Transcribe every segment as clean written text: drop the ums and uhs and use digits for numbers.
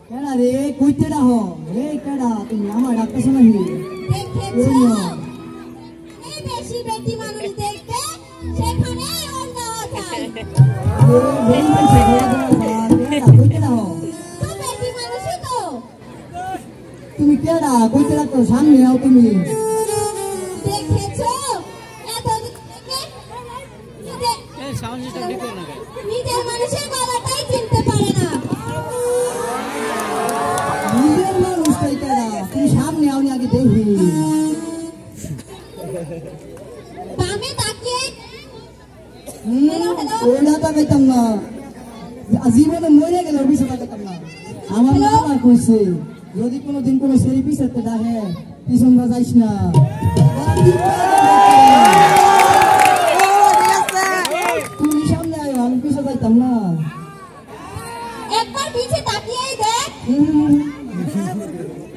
কেডা রে কইতেডা হ রে কেডা তুমি আমার ডাকতেছ না হি দেখেছো এই বেশি বেটি মানুষ দেখতে সেখানে অন্য চাই এই মানুষ কেডা কইতেডা হ তো বেটি মানুষই তো তুমি কেডা কইতেডা তো সামনে আও তুমি দেখেছো এত থেকে এই সাউন্ড সিস্টেম ঠিক করে না নিজের মানুষের গলাটাই চিনতে পারে না নিজের মানুষ কেডা তুমি সামনে আও নি আগে দেখি বামে তাকিয়ে ওইটা তাকাইতাম না জীবনে মরে গেলে অফিসে তাকাইতাম না আমার মামা কইছে যদি কোনোদিন কোনো ছেলে পিছাতে ডাকে পিছন বাজাইস না তুমি সামনে আয় আমি পিছনে যাইতাম না একবার পিছে তাকিয়েই দেখ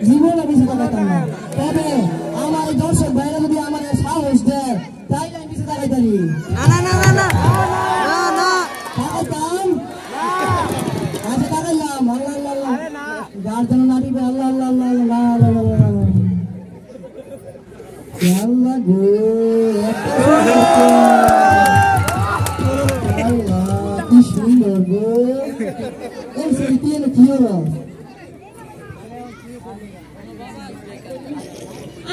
জীবনে পিছনে তাকাইতাম না তবে আমার এই দর্শক ভাইরা যদি আমার সাহস দেয় তাইলে আমি পিছনে তাকাইতারি না না না না না না তাকাইতাম আচ্ছা তাকাইলাম আল্লাহ আল্লাহ আল্লাহ যার জন্য নারিবে আল্লাহ আল্লাহ আল্লাহ আল্লাহ আল্লাহ আল্লাহ গো আল্লাহ কি সুন্দর গো এই সেটি কি হলো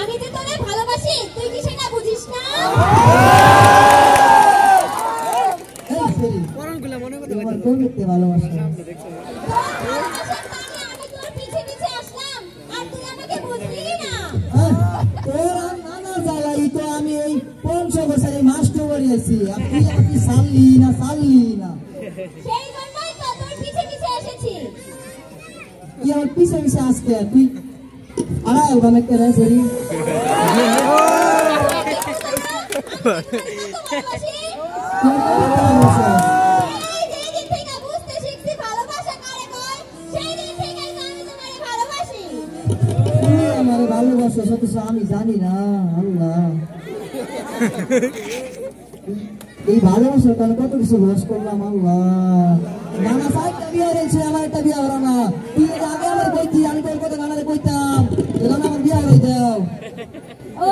আমি তো তোরে ভালোবাসি তুই কি সেটা বুঝিস না এই সেটি পরনগুলো মনে করতে তোমার কোন দেখতে ভালোবাসা ভালোবাসার টানে আমি তোর পিছে পিছে আসলাম আর তুই আমাকে বুঝলি না তোর নানা জ্বালাই তো আমি এই 500 বছরে মাস্টার বাড়িয়েছি আপনি সাললি না সেই জন্যই তো তোর পিছে পিছে এসেছি কি আমার পিছে পিছে আসতে তুই আড়াই ওখানে কে রে সেরি যেদিন থেকে বুঝতে শিখছি ভালোবাসা কারে কয় সেই দিন থেকে আমি তোমারে ভালোবাসি তুমি আমার ভালোবাসো সত্যি আমি জানি না আল্লাহ এই ভালোবাসার কারণে কত কিছু লস করলাম আল্লাহ নানা সাইডটা বিয়ে হয়েছে আমার একটা বিয়ে হলো না তুই আগে আমার কইতি আমি তোর কথা নানারে কইতাম এলাম আমার বিয়ে হয়ে দাও ও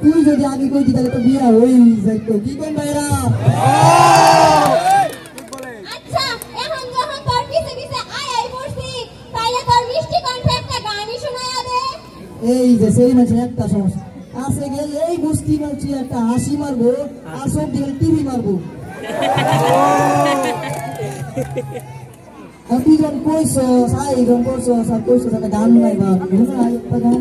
তুই যদি আগে কইতি তাহলে তো বিয়ে হয়ে যাইতো কি কোন ভাইরা আচ্ছা এখন যখন তোর পিছে পিছে আই পড়ছি তাইলে তোর মিষ্টি কণ্ঠে একটা গানই শোনায়া দে এই যে সেই মাঝে একটা সমস্যা আসে গেলে এই বুঝতে পারছি একটা হাসি মারবো আর সব দিকে টিভি মারবো দুজন কইছো সাইজন করছো সব কইছো একটা গান নাই বা একটা গান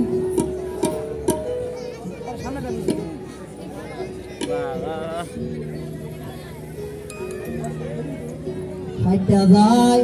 হাইটা যায়